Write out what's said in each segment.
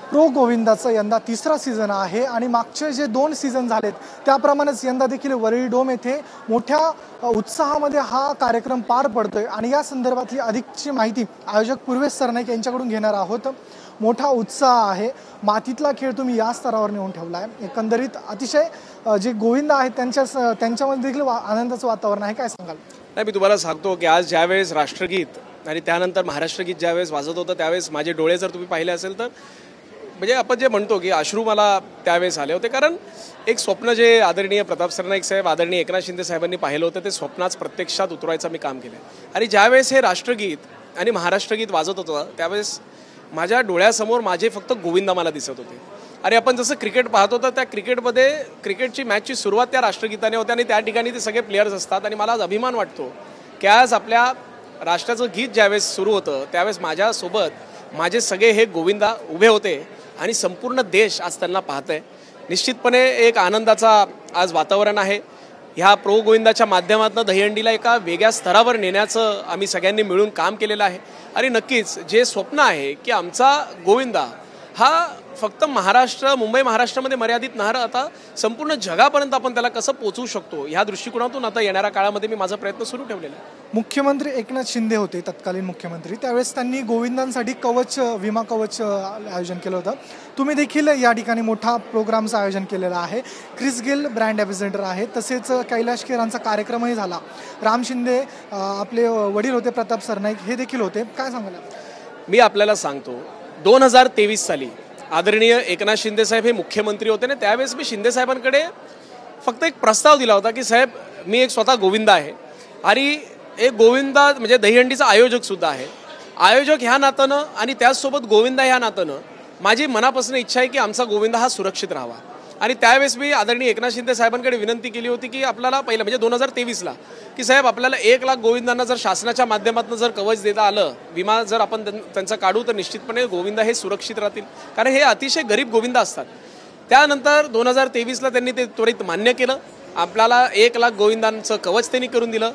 Pro गोविंदाचं यंदा तिसरा season आहे आणि मागचे जे 2 सीझन झालेत त्याप्रमाणेच यंदा देखील वरळी डोम येथे मोठ्या उत्साहामध्ये हा कार्यक्रम पार पडतोय आणि या संदर्भातली अधिकची माहिती आयोजक पूर्वेश सरनाईक यांच्याकडून घेणार आहोत। मोठा उत्साह आहे, मातीतला खेळ तुम्ही या स्तरावर नेऊन ठेवला आहे। एकंदरीत अतिशय जे गोविंद आहेत त्यांच्यामध्ये देखील आनंदाचं वातावरण आहे, काय सांगाल? नाही, मी तुम्हाला सांगतो की आज ज्यावेळेस राष्ट्रगीत आणि त्यानंतर महाराष्ट्रगीत ज्यावेळेस वाजत होतं त्यावेळेस माझे डोळे जर तुम्ही पाहिले असेल तर म्हणजे आपण जे म्हणतो की अश्रू मला त्यावेळेस आले होते, कारण एक स्वप्न जे आदरणीय प्रताप सरनाईक साहेब, आदरणीय एकनाथ शिंदे साहेबांनी पाहिलं होतं ते स्वप्नाच प्रत्यक्षात उतरवायचं मी काम केलं आहे। आणि ज्यावेळेस हे राष्ट्रगीत आणि महाराष्ट्रगीत वाजत होतं त्यावेळेस माझ्या डोळ्यासमोर माझे फक्त गोविंदा मला दिसत होते। आणि आपण जसं क्रिकेट पाहतो तर त्या क्रिकेटमध्ये क्रिकेटची मॅचची सुरुवात त्या राष्ट्रगीताने होते आणि त्या ठिकाणी ते सगळे प्लेयर्स असतात आणि मला आज अभिमान वाटतो की आज आपल्या राष्ट्राचं गीत ज्यावेळेस सुरू होतं त्यावेळेस माझ्यासोबत माझे सगळे हे गोविंदा उभे होते आणि संपूर्ण देश आज त्यांना पाहत आहे। निश्चितपणे एक आनंदाचा आज वातावरण आहे। ह्या प्रो गोविंदाच्या माध्यमातून दहीहंडीला एका वेगळ्या स्तरावर नेण्याचं आम्ही सगळ्यांनी मिळून काम केलेलं आहे आणि नक्कीच जे स्वप्न आहे की आमचा गोविंदा हा फक्त महाराष्ट्र, मुंबई महाराष्ट्रामध्ये मर्यादित न राहता संपूर्ण जगापर्यंत आपण त्याला कसं पोहोचवू शकतो ह्या दृष्टिकोनातून आता येणाऱ्या काळामध्ये मी माझा प्रयत्न सुरू ठेवलेला आहे। मुख्यमंत्री एकनाथ शिंदे होते तत्कालीन मुख्यमंत्री, त्यावेळेस त्यांनी गोविंदांसाठी कवच, विमा कवच आयोजन केलं होतं। तुम्ही देखील या ठिकाणी मोठा प्रोग्रामचं आयोजन केलेलं आहे। क्रिस गेल ब्रँड ॲम्बॅसेडर आहे, तसेच कैलाश खेरांचा कार्यक्रमही झाला। राम शिंदे आपले वडील होते प्रताप सरनाईक हे देखील होते, काय सांगाल? मी आपल्याला सांगतो 2023 साली आदरणीय एकनाथ शिंदे साहेब हे मुख्यमंत्री होते ना, त्यावेळेस मी शिंदे साहेबांकडे फक्त एक प्रस्ताव दिला होता की साहेब मी एक स्वतः गोविंदा आहे आणि एक गोविंदा म्हणजे दहीहंडीचा आयोजक सुद्धा आहे। आयोजक ह्या नात्यानं आणि त्याचसोबत गोविंदा ह्या नात्यानं माझी मनापासून इच्छा आहे की आमचा गोविंदा हा सुरक्षित राहावा। आणि त्यावेळेस मी आदरणीय एकनाथ शिंदे साहेबांकडे विनंती केली होती की आपल्याला पहिलं म्हणजे 2023ला की साहेब आपल्याला 1 लाख गोविंदांना जर शासनाच्या माध्यमातून जर कवच देता आलं, विमा जर आपण त्यांचा काढू तर निश्चितपणे गोविंदा हे सुरक्षित राहतील, कारण हे अतिशय गरीब गोविंदा असतात। त्यानंतर 2023ला त्यांनी ते त्वरित मान्य केलं, आपल्याला 1 लाख गोविंदांचं कवच त्यांनी करून दिलं।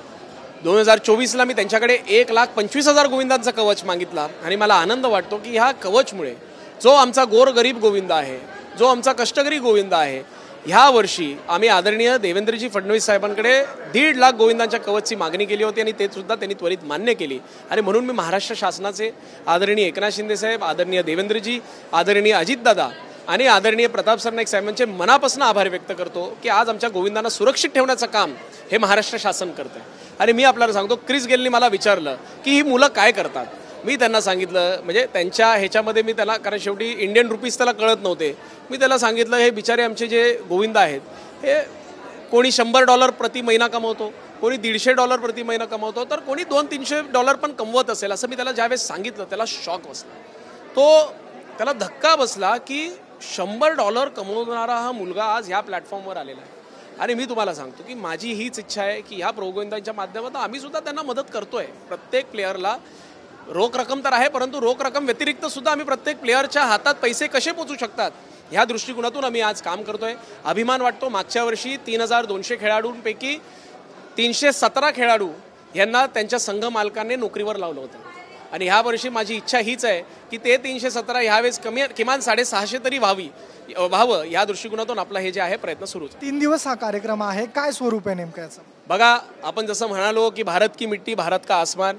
2024ला मी त्यांच्याकडे 1,25,000 गोविंदांचा कवच मागितला आणि मला आनंद वाटतो की ह्या कवचमुळे जो आमचा गोरगरीब गोविंदा आहे, जो आमचा कष्टकरी गोविंदा आहे, ह्या वर्षी आम्ही आदरणीय देवेंद्रजी फडणवीस साहेबांकडे 1.5 लाख गोविंदांच्या कवचची मागणी केली होती आणि ते सुद्धा त्यांनी त्वरित मान्य केली। आणि म्हणून मी महाराष्ट्र शासनाचे आदरणीय एकनाथ शिंदे साहेब, आदरणीय देवेंद्रजी, आदरणीय अजितदादा आणि आदरणीय प्रताप सरनाईक साहेबांचे मनापासून आभार व्यक्त करतो की आज आमच्या गोविंदांना सुरक्षित ठेवण्याचं काम हे महाराष्ट्र शासन करतं आहे। आणि मी आपल्याला सांगतो, क्रिस गेलनी मला विचारलं की ही मुलं काय करतात, मी त्यांना सांगितलं म्हणजे त्यांच्या ह्याच्यामध्ये मी त्याला, कारण शेवटी इंडियन रुपीज त्याला कळत नव्हते, मी त्याला सांगितलं हे बिचारे आमचे जे गोविंदा आहेत हे कोणी $100 प्रति महिना कमवतो, कोणी $150 प्रति महिना कमवतो, तर कोणी $200-300 पण कमवत असेल असं मी त्याला ज्यावेळेस सांगितलं त्याला शॉक बसला, त्याला धक्का बसला की $100 कमवणारा हा मुलगा आज ह्या प्लॅटफॉर्मवर आलेला आहे। आणि मी तुम्हाला सांगतो की माझी हीच इच्छा आहे की ह्या प्रो गोविंदांच्या माध्यमातून आम्ही सुद्धा त्यांना मदत करतोय। प्रत्येक प्लेअरला रोख रक्कम तर आहे, परंतु रोख रक्कम व्यतिरिक्त सुद्धा आम्ही प्रत्येक प्लेअरच्या हातात पैसे कसे पोहोचू शकतात ह्या दृष्टिकोनातून आम्ही आज काम करतोय। अभिमान वाटतो, मागच्या वर्षी 3,200 खेळाडूंपैकी 317 खेळाडू यांना त्यांच्या संघ मालकाने नोकरीवर लावलं होतं आणि ह्या वर्षी माझी इच्छा हीच आहे की ते 317 ह्यावेळेस किमान 650 तरी व्हावं या दृष्टिकोनातून आपला हे जे आहे प्रयत्न सुरू आहे। 3 दिवस हा कार्यक्रम आहे, काय स्वरूप आहे नेमकं याचं? बघा, आपण जसं म्हणालो की भारत की मिट्टी भारत का आसमान,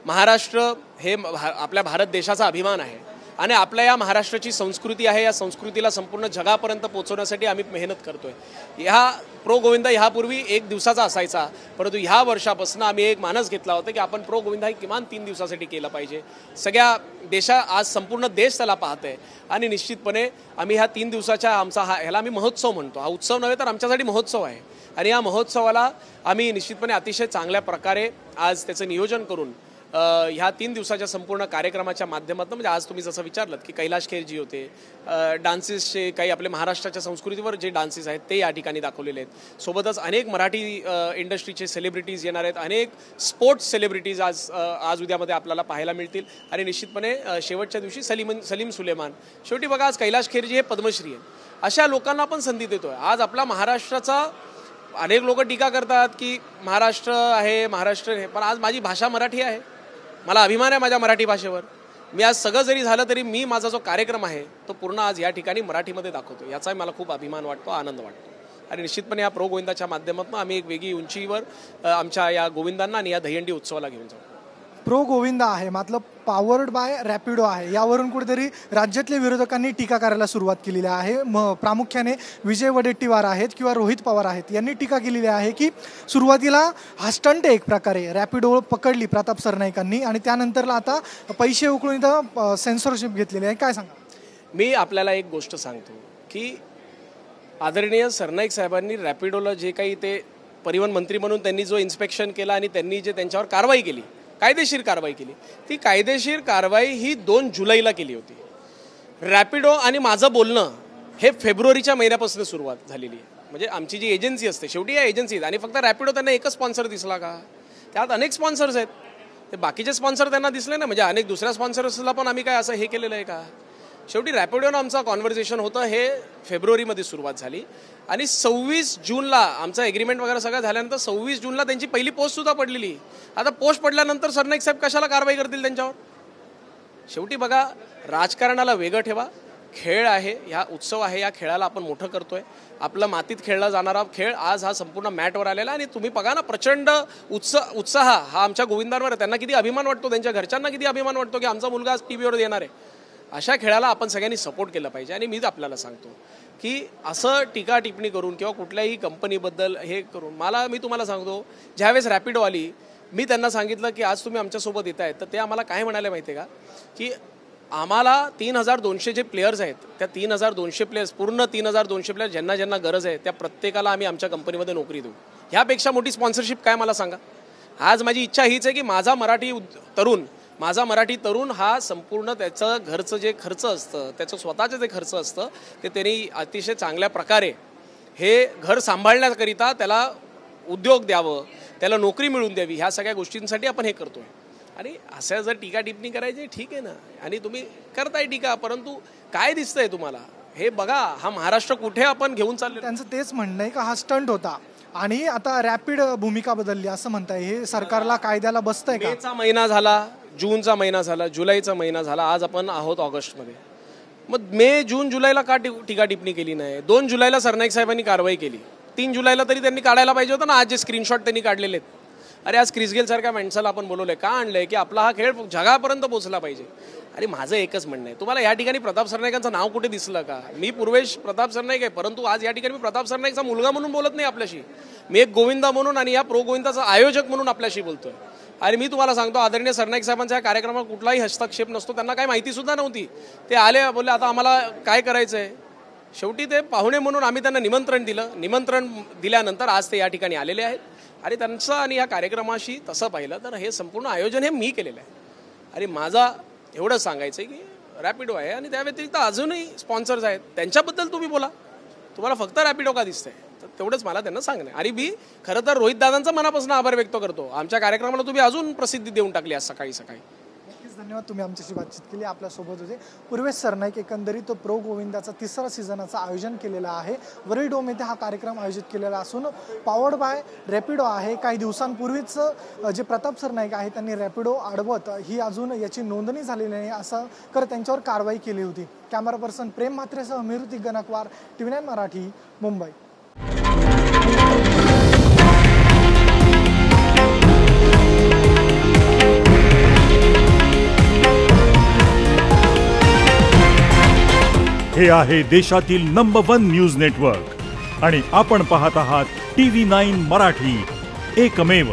महाराष्ट्र हे आपल्या भारत देशाचा अभिमान आहे आणि आपल्या या महाराष्ट्राची संस्कृती आहे, या संस्कृतीला संपूर्ण जगापर्यंत पोहोचवण्यासाठी आम्ही मेहनत करतोय। ह्या प्रो गोविंदा ह्यापूर्वी 1 दिवसाचा असायचा, परंतु ह्या वर्षापासून आम्ही एक मानस घेतला होता की आपण प्रो गोविंदा हे किमान 3 दिवसासाठी केलं पाहिजे। सगळ्या आज संपूर्ण देश त्याला पाहतोय आणि निश्चितपणे आम्ही ह्या 3 दिवसाच्या आमचा ह्याला आम्ही महोत्सव म्हणतो, हा उत्सव नव्हे तर आमच्यासाठी महोत्सव आहे आणि या महोत्सवाला आम्ही निश्चितपणे अतिशय चांगल्या प्रकारे आज त्याचं नियोजन करून ह्या 3 दिवसाच्या संपूर्ण कार्यक्रमाच्या माध्यमातून म्हणजे आज तुम्ही जसं विचारलं की कैलाश खेरजी होते, डान्सेसचे काही आपले महाराष्ट्राच्या संस्कृतीवर जे डान्सेस आहेत ते या ठिकाणी दाखवलेले आहेत, सोबतच अनेक मराठी इंडस्ट्रीचे सेलिब्रिटीज येणार आहेत, अनेक स्पोर्ट्स सेलिब्रिटीज आज उद्यामध्ये आपल्याला पाहायला मिळतील आणि निश्चितपणे शेवटच्या दिवशी सलीम सुलेमान, शेवटी बघा आज कैलाश खेरजी हे पद्मश्री आहेत, अशा लोकांना आपण संधी देतोय। आज आपला महाराष्ट्राचा अनेक लोक टीका करतात की महाराष्ट्र आहे, महाराष्ट्र आहे, पण आज माझी भाषा मराठी आहे, मला अभिमान आहे माझ्या मराठी भाषेवर, मी आज सगळं जरी झालं तरी मी माझा जो कार्यक्रम आहे तो पूर्ण आज या ठिकाणी मराठीमध्ये दाखवतो, याचाही मला खूप अभिमान वाटतो, आनंद वाटतो. आणि निश्चितपणे या प्रो गोविंदाच्या माध्यमातून आम्ही एक वेगळी उंचीवर आमच्या या गोविंदांना आणि या दहीहंडी उत्सवाला घेऊन जाऊ. प्रो गोविंदा आहे मतलब पॉवर्ड बाय रॅपिडो आहे, यावरून कुठेतरी राज्यातल्या विरोधकांनी टीका करायला सुरुवात केलेली आहे. प्रामुख्याने विजय वडेट्टीवार आहेत किंवा रोहित पवार आहेत, यांनी टीका केलेली आहे की सुरुवातीला हा स्टंट एक प्रकारे रॅपिडो पकडली प्रताप सरनाईकांनी आणि त्यानंतरला आता पैसे उकळून इथं सेन्सॉरशिप घेतलेली आहे. काय सांगा? मी आपल्याला एक गोष्ट सांगतो की आदरणीय सरनाईक साहेबांनी रॅपिडोला जे काही ते परिवहन मंत्री म्हणून त्यांनी जो इन्स्पेक्शन केला आणि त्यांनी जे त्यांच्यावर कारवाई केली, कायदेशीर कारवाई केली, ती कायदेशीर कारवाई ही 2 जुलैला केली होती. रॅपिडो आणि माझं बोलणं हे फेब्रुवारीच्या महिन्यापासून सुरुवात झालेली आहे. म्हणजे आमची जी एजन्सी असते, शेवटी या एजन्सीत, आणि फक्त रॅपिडो त्यांना एकच स्पॉन्सर दिसला का? त्यात अनेक स्पॉन्सर्स आहेत, ते बाकीचे स्पॉन्सर त्यांना दिसले ना, म्हणजे अनेक दुसऱ्या स्पॉन्सर्सला पण आम्ही काय असं हे केलेलं आहे का? शेवटी रॅपिडोनं आमचं कॉन्व्हर्सेशन होतं, हे फेब्रुवारीमध्ये सुरुवात झाली आणि 26 जूनला आमचं एग्रीमेंट वगैरे सगळं झाल्यानंतर 26 जूनला त्यांची पहिली पोस्टसुद्धा पडलेली. आता पोस्ट पडल्यानंतर सरनाईक साहेब कशाला कारवाई करतील त्यांच्यावर? शेवटी बघा, राजकारणाला वेगळं ठेवा, खेळ आहे, ह्या उत्सव आहे, या खेळाला आपण मोठं करतोय. आपला मातीत खेळला जाणारा खेळ आज हा संपूर्ण मॅटवर आलेला, आणि तुम्ही बघा ना, प्रचंड उत्साह हा आमच्या गोविंदांवर. त्यांना किती अभिमान वाटतो, त्यांच्या घरच्यांना किती अभिमान वाटतो की आमचा मुलगा आज टीव्हीवर येणार आहे. अशा खेळाला आपण सगळ्यांनी सपोर्ट केलं पाहिजे. आणि मीच आपल्याला सांगतो की असं टीका टिप्पणी करून किंवा कुठल्याही कंपनीबद्दल हे करून मी तुम्हाला सांगतो, ज्यावेळेस रॅपिडो आली, मी त्यांना सांगितलं की आज तुम्ही आमच्यासोबत येत आहेत, तर ते आम्हाला काय म्हणाले माहिती आहे का, की आम्हाला 3200 जे प्लेयर्स आहेत, त्या 3200 प्लेयर्स, पूर्ण 3200 प्लेयर्स, ज्यांना ज्यांना गरज आहे त्या प्रत्येकाला आम्ही आमच्या कंपनीमध्ये नोकरी देऊ. ह्यापेक्षा मोठी स्पॉन्सरशिप काय मला सांगा? आज माझी इच्छा हीच आहे की माझा मराठी तरुण हा संपूर्ण त्याचं घरचं जे खर्च असतं, त्याचं स्वतःचं जे खर्च असतं, ते त्यांनी अतिशय चांगल्या प्रकारे हे घर सांभाळण्याकरिता त्याला उद्योग द्यावं, त्याला नोकरी मिळवून द्यावी, ह्या सगळ्या गोष्टींसाठी आपण हे करतोय. आणि असं जर टीका टिप्पणी करायची, ठीक आहे ना, आणि तुम्ही करताय टीका, परंतु काय दिसतंय तुम्हाला हे बघा. हा महाराष्ट्र कुठे आपण घेऊन चाललो? त्यांचं तेच म्हणणं आहे का हा स्टंट होता आणि आता रॅपिड भूमिका बदलली असं म्हणताय. हे सरकारला कायद्याला बसतंय का? मेचा महिना झाला, जूनचा महिना झाला, जुलैचा महिना झाला, आज आपण आहोत ऑगस्टमध्ये. मग मे, जून, जुलैला का टीका टिप्पणी केली नाही? 2 जुलैला सरनाईक साहेबांनी कारवाई केली, 3 जुलैला तरी त्यांनी काढायला पाहिजे होतं ना. आज जे स्क्रीनशॉट त्यांनी काढलेले आहेत, अरे आज क्रिस गेल सारख्या माणसाला आपण बोलवलंय, का आणलंय? की आपला हा खेळ जगापर्यंत पोहोचला पाहिजे. आणि माझं एकच म्हणणं आहे, तुम्हाला या ठिकाणी प्रताप सरनाईकांचं नाव कुठे दिसलं का? मी पूर्वेश प्रताप सरनाईक आहे, परंतु आज या ठिकाणी मी प्रताप सरनाईकचा मुलगा म्हणून बोलत नाही आपल्याशी, मी एक गोविंदा म्हणून आणि या प्रो गोविंदाचा आयोजक म्हणून आपल्याशी बोलतोय. आणि मी तुम्हाला सांगतो, आदरणीय सरनाईक साहेबांच्या या कार्यक्रमात कुठलाही हस्तक्षेप नसतो. त्यांना काही माहितीसुद्धा नव्हती. ते आले, बोलले आता आम्हाला काय करायचं आहे. शेवटी ते पाहुणे म्हणून आम्ही त्यांना निमंत्रण दिलं. निमंत्रण दिल्यानंतर आज ते या ठिकाणी आलेले आहेत. आणि त्यांचं आणि या कार्यक्रमाशी तसं पाहिलं तर हे संपूर्ण आयोजन हे मी केलेलं आहे. आणि माझा एवढंच सांगायचं आहे की रॅपिडो आहे आणि त्या व्यतिरिक्त अजूनही स्पॉन्सर्स आहेत, त्यांच्याबद्दल तुम्ही बोला. तुम्हाला फक्त रॅपिडो का दिसतंय, तर तेवढंच मला त्यांना सांगणं. आणि मी खरं तर रोहित दादांचा मनापासून आभार व्यक्त करतो. आमच्या कार्यक्रमाला तुम्ही अजून प्रसिद्धी देऊन टाकली आज सकाळी. धन्यवाद, तुम्ही आमच्याशी बातचीत केली. आपल्यासोबत होते पूर्वेश सरनाईक. एकंदरीत तो प्रो गोविंदाचा 3रा सीझनाचं आयोजन केलेलं आहे. वरळी डोम येथे हा कार्यक्रम आयोजित केलेला असून पॉवर्ड बाय रॅपिडो आहे. काही दिवसांपूर्वीच जे प्रताप सरनाईक आहे त्यांनी रॅपिडो अडवत ही अजून याची नोंदणी झालेली नाही असं करत त्यांच्यावर कारवाई केली होती. कॅमेरा पर्सन प्रेम म्हात्रेसह मिरुती गणकवार, TV9 मराठी, मुंबई. हे आहे देशातील नंबर 1 न्यूज नेटवर्क आणि आपण पाहत आहात TV9 मराठी, एकमेव.